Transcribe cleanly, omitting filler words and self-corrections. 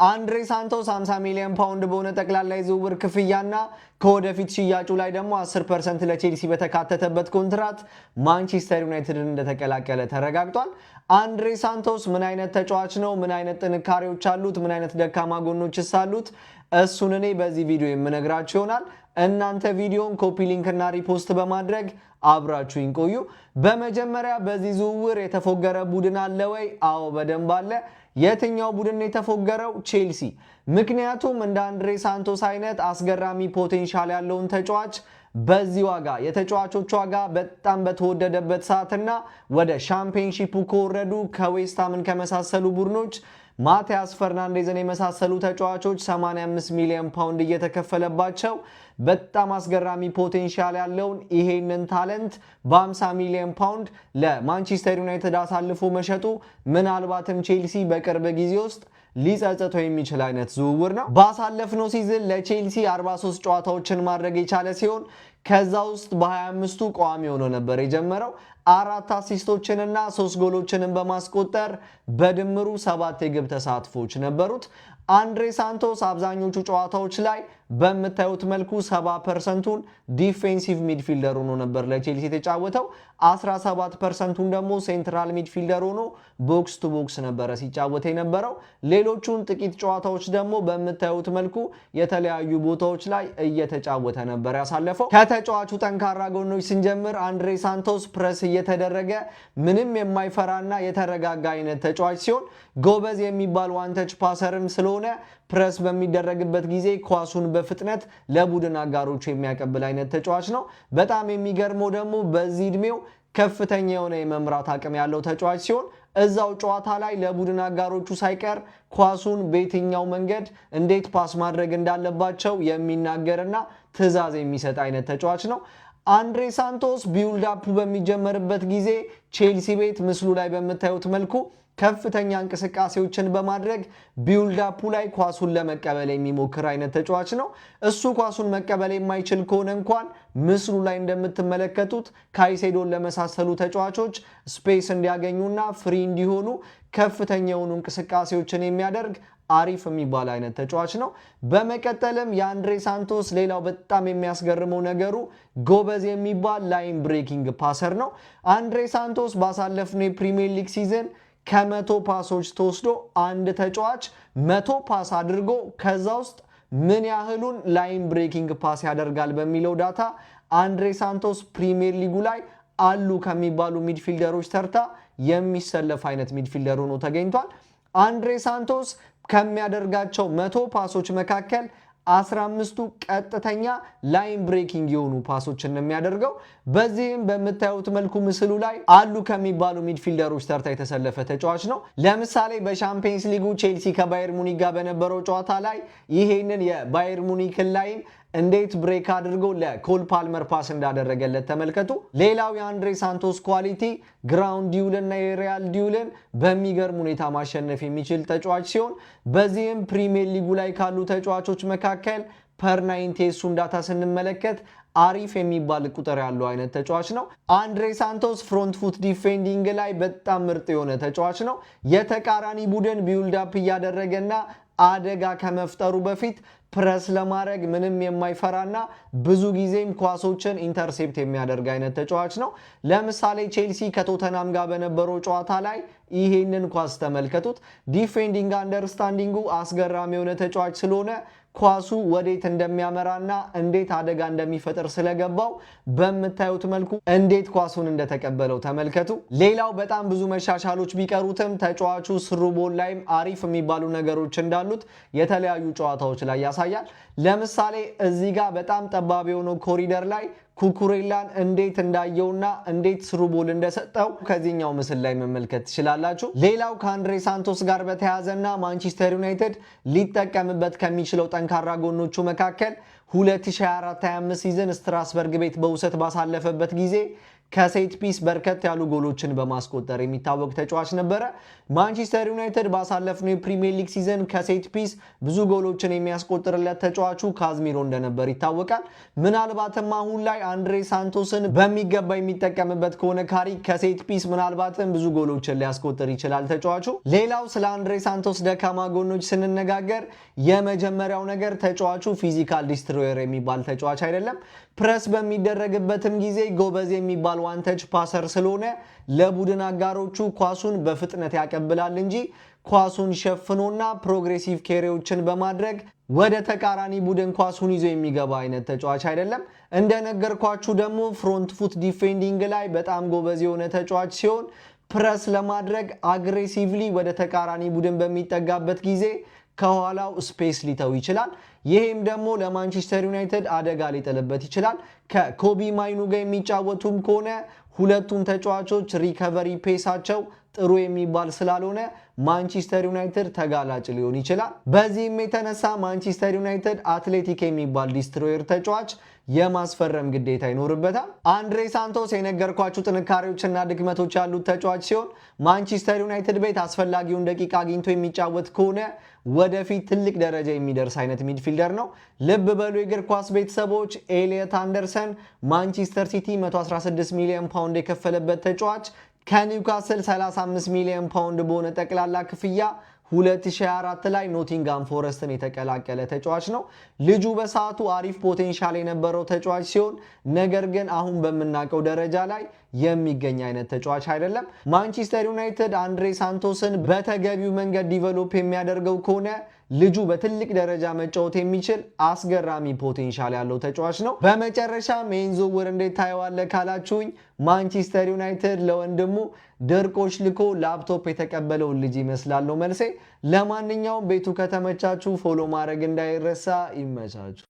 አንድሬ ሳንቶስ 50 ሚሊዮን ፓውንድ በሆነ ጠቅላላ የዝውውር ክፍያና ከወደፊት ሽያጩ ላይ ደግሞ 10% ለቼልሲ በተካተተበት ኮንትራት ማንቸስተር ዩናይትድን እንደተቀላቀለ ተረጋግጧል። አንድሬ ሳንቶስ ምን አይነት ተጫዋች ነው? ምን አይነት ጥንካሬዎች አሉት? ምን አይነት ደካማ ጎኖችስ አሉት? እሱን እኔ በዚህ ቪዲዮ የምነግራችሁ ይሆናል። እናንተ ቪዲዮን ኮፒ ሊንክ እና ሪፖስት በማድረግ አብራችሁኝ ቆዩ። በመጀመሪያ በዚህ ዝውውር የተፎገረ ቡድን አለ ወይ? አዎ በደንብ አለ። የትኛው ቡድን የተፎገረው? ቼልሲ። ምክንያቱም እንደ አንድሬ ሳንቶስ አይነት አስገራሚ ፖቴንሻል ያለውን ተጫዋች በዚህ ዋጋ የተጫዋቾች ዋጋ በጣም በተወደደበት ሰዓትና ወደ ሻምፒዮንሺፑ ከወረዱ ከዌስትሃምን ከመሳሰሉ ቡድኖች ማቲያስ ፈርናንዴዝን የመሳሰሉ ተጫዋቾች 85 ሚሊዮን ፓውንድ እየተከፈለባቸው በጣም አስገራሚ ፖቴንሻል ያለውን ይሄንን ታለንት በ50 ሚሊዮን ፓውንድ ለማንቸስተር ዩናይትድ አሳልፎ መሸጡ ምናልባትም ቼልሲ በቅርብ ጊዜ ውስጥ ሊጸጸተው የሚችል አይነት ዝውውር ነው። ባሳለፍነው ሲዝን ለቼልሲ 43 ጨዋታዎችን ማድረግ የቻለ ሲሆን ከዛ ውስጥ በ25ቱ ቋሚ ሆኖ ነበር የጀመረው። 4 አሲስቶችንና 3 ጎሎችንን በማስቆጠር በድምሩ 7 የግብ ተሳትፎች ነበሩት። አንድሬ ሳንቶስ አብዛኞቹ ጨዋታዎች ላይ በምታዩት መልኩ 70%ን ዲፌንሲቭ ሚድፊልደር ሆኖ ነበር ለቼልሲ የተጫወተው። 17%ን ደግሞ ሴንትራል ሚድፊልደር ሆኖ ቦክስ ቱ ቦክስ ነበረ ሲጫወት የነበረው። ሌሎቹን ጥቂት ጨዋታዎች ደግሞ በምታዩት መልኩ የተለያዩ ቦታዎች ላይ እየተጫወተ ነበር ያሳለፈው። ከተጫዋቹ ጠንካራ ጎኖች ስንጀምር አንድሬ ሳንቶስ ፕረስ እየተደረገ ምንም የማይፈራና የተረጋጋ አይነት ተጫዋች ሲሆን ጎበዝ የሚባል ዋንተች ፓሰርም ስለሆነ ፕረስ በሚደረግበት ጊዜ ኳሱን በፍጥነት ለቡድን አጋሮቹ የሚያቀብል አይነት ተጫዋች ነው። በጣም የሚገርመው ደግሞ በዚህ እድሜው ከፍተኛ የሆነ የመምራት አቅም ያለው ተጫዋች ሲሆን እዛው ጨዋታ ላይ ለቡድን አጋሮቹ ሳይቀር ኳሱን በየትኛው መንገድ እንዴት ፓስ ማድረግ እንዳለባቸው የሚናገርና ትዕዛዝ የሚሰጥ አይነት ተጫዋች ነው። አንድሬ ሳንቶስ ቢውልድ አፕ በሚጀመርበት ጊዜ ቼልሲ ቤት ምስሉ ላይ በምታዩት መልኩ ከፍተኛ እንቅስቃሴዎችን በማድረግ ቢውልድ አፑ ላይ ኳሱን ለመቀበል የሚሞክር አይነት ተጫዋች ነው። እሱ ኳሱን መቀበል የማይችል ከሆነ እንኳን ምስሉ ላይ እንደምትመለከቱት ካይሴዶን ለመሳሰሉ ተጫዋቾች ስፔስ እንዲያገኙና ፍሪ እንዲሆኑ ከፍተኛ የሆኑ እንቅስቃሴዎችን የሚያደርግ አሪፍ የሚባል አይነት ተጫዋች ነው። በመቀጠልም የአንድሬ ሳንቶስ ሌላው በጣም የሚያስገርመው ነገሩ ጎበዝ የሚባል ላይን ብሬኪንግ ፓሰር ነው። አንድሬ ሳንቶስ ባሳለፍነው የፕሪሚየር ሊግ ሲዝን ከ100 ፓሶች ተወስዶ አንድ ተጫዋች 100 ፓስ አድርጎ ከዛ ውስጥ ምን ያህሉን ላይን ብሬኪንግ ፓስ ያደርጋል በሚለው ዳታ አንድሬ ሳንቶስ ፕሪሚየር ሊጉ ላይ አሉ ከሚባሉ ሚድፊልደሮች ተርታ የሚሰለፍ አይነት ሚድፊልደር ሆኖ ተገኝቷል። አንድሬ ሳንቶስ ከሚያደርጋቸው 100 ፓሶች መካከል 15ቱ ቀጥተኛ ላይን ብሬኪንግ የሆኑ ፓሶችን ነው የሚያደርገው። በዚህም በምታዩት መልኩ ምስሉ ላይ አሉ ከሚባሉ ሚድፊልደሮች ተርታ የተሰለፈ ተጫዋች ነው። ለምሳሌ በሻምፒየንስ ሊጉ ቼልሲ ከባየር ሙኒክ ጋር በነበረው ጨዋታ ላይ ይሄንን የባየር ሙኒክን ላይን እንዴት ብሬክ አድርጎ ለኮል ፓልመር ፓስ እንዳደረገለት ተመልከቱ። ሌላው የአንድሬ ሳንቶስ ኳሊቲ ግራውንድ ዲውልና የሪያል ዲውልን በሚገርም ሁኔታ ማሸነፍ የሚችል ተጫዋች ሲሆን በዚህም ፕሪሚየር ሊጉ ላይ ካሉ ተጫዋቾች መካከል ፐር90 እሱን ዳታ ስንመለከት አሪፍ የሚባል ቁጥር ያለው አይነት ተጫዋች ነው። አንድሬ ሳንቶስ ፍሮንት ፉት ዲፌንዲንግ ላይ በጣም ምርጥ የሆነ ተጫዋች ነው። የተቃራኒ ቡድን ቢውልድ አፕ እያደረገና አደጋ ከመፍጠሩ በፊት ፕረስ ለማድረግ ምንም የማይፈራና ብዙ ጊዜም ኳሶችን ኢንተርሴፕት የሚያደርግ አይነት ተጫዋች ነው። ለምሳሌ ቼልሲ ከቶተናም ጋር በነበረው ጨዋታ ላይ ይሄንን ኳስ ተመልከቱት። ዲፌንዲንግ አንደርስታንዲንጉ አስገራሚ የሆነ ተጫዋች ስለሆነ ኳሱ ወዴት እንደሚያመራና እንዴት አደጋ እንደሚፈጥር ስለገባው በምታዩት መልኩ እንዴት ኳሱን እንደተቀበለው ተመልከቱ። ሌላው በጣም ብዙ መሻሻሎች ቢቀሩትም ተጫዋቹ ስሩ ቦል ላይም አሪፍ የሚባሉ ነገሮች እንዳሉት የተለያዩ ጨዋታዎች ላይ ያሳያል። ለምሳሌ እዚህ ጋር በጣም ጠባብ የሆነው ኮሪደር ላይ ኩኩሬላን እንዴት እንዳየውና እንዴት ስሩ ቦል እንደሰጠው ከዚህኛው ምስል ላይ መመልከት ትችላላችሁ። ሌላው ከአንድሬ ሳንቶስ ጋር በተያያዘና ማንቸስተር ዩናይትድ ሊጠቀምበት ከሚችለው ጠንካራ ጎኖቹ መካከል 2024-25 ሲዝን ስትራስበርግ ቤት በውሰት ባሳለፈበት ጊዜ ከሴት ፒስ በርከት ያሉ ጎሎችን በማስቆጠር የሚታወቅ ተጫዋች ነበረ። ማንቸስተር ዩናይትድ ባሳለፍነው የፕሪሚየር ሊግ ሲዝን ከሴት ፒስ ብዙ ጎሎችን የሚያስቆጥርለት ተጫዋቹ ካዝሚሮ እንደነበር ይታወቃል። ምናልባትም አሁን ላይ አንድሬ ሳንቶስን በሚገባ የሚጠቀምበት ከሆነ ካሪክ ከሴት ፒስ ምናልባትም ብዙ ጎሎችን ሊያስቆጥር ይችላል ተጫዋቹ። ሌላው ስለ አንድሬ ሳንቶስ ደካማ ጎኖች ስንነጋገር የመጀመሪያው ነገር ተጫዋቹ ፊዚካል ዲስትሮየር የሚባል ተጫዋች አይደለም። ፕረስ በሚደረግበትም ጊዜ ጎበዝ የሚባል ዋንተች ፓሰር ስለሆነ ለቡድን አጋሮቹ ኳሱን በፍጥነት ያቀብላል እንጂ ኳሱን ሸፍኖና ፕሮግሬሲቭ ኬሪዎችን በማድረግ ወደ ተቃራኒ ቡድን ኳሱን ይዞ የሚገባ አይነት ተጫዋች አይደለም። እንደነገርኳችሁ ደግሞ ፍሮንት ፉት ዲፌንዲንግ ላይ በጣም ጎበዝ የሆነ ተጫዋች ሲሆን ፕረስ ለማድረግ አግሬሲቭሊ ወደ ተቃራኒ ቡድን በሚጠጋበት ጊዜ ከኋላው ስፔስ ሊተው ይችላል። ይህም ደግሞ ለማንቸስተር ዩናይትድ አደጋ ሊጥልበት ይችላል። ከኮቢ ማይኑ ጋር የሚጫወቱም ከሆነ ሁለቱም ተጫዋቾች ሪከቨሪ ፔሳቸው ጥሩ የሚባል ስላልሆነ ማንቸስተር ዩናይትድ ተጋላጭ ሊሆን ይችላል። በዚህም የተነሳ ማንቸስተር ዩናይትድ አትሌቲክ የሚባል ዲስትሮየር ተጫዋች የማስፈረም ግዴታ ይኖርበታል። አንድሬ ሳንቶስ የነገርኳችሁ ጥንካሬዎችና ድክመቶች ያሉት ተጫዋች ሲሆን ማንቸስተር ዩናይትድ ቤት አስፈላጊውን ደቂቃ አግኝቶ የሚጫወት ከሆነ ወደፊት ትልቅ ደረጃ የሚደርስ አይነት ሚድፊልደር ነው። ልብ በሉ የእግር ኳስ ቤተሰቦች፣ ኤሊየት አንደርሰን ማንቸስተር ሲቲ 116 ሚሊዮን ፓውንድ የከፈለበት ተጫዋች ከኒውካስል 35 ሚሊዮን ፓውንድ በሆነ ጠቅላላ ክፍያ 2024 ላይ ኖቲንጋም ፎረስትን የተቀላቀለ ተጫዋች ነው። ልጁ በሰዓቱ አሪፍ ፖቴንሻል የነበረው ተጫዋች ሲሆን ነገር ግን አሁን በምናውቀው ደረጃ ላይ የሚገኝ አይነት ተጫዋች አይደለም። ማንቸስተር ዩናይትድ አንድሬ ሳንቶስን በተገቢው መንገድ ዲቨሎፕ የሚያደርገው ከሆነ ልጁ በትልቅ ደረጃ መጫወት የሚችል አስገራሚ ፖቴንሻል ያለው ተጫዋች ነው። በመጨረሻም ይህን ዝውውር እንዴት ታየዋለህ ካላችሁኝ ማንቸስተር ዩናይትድ ለወንድሙ ድርቆሽ ልኮ ላፕቶፕ የተቀበለውን ልጅ ይመስላል ነው መልሴ። ለማንኛውም ቤቱ ከተመቻችሁ ፎሎ ማድረግ እንዳይረሳ። ይመቻችሁ።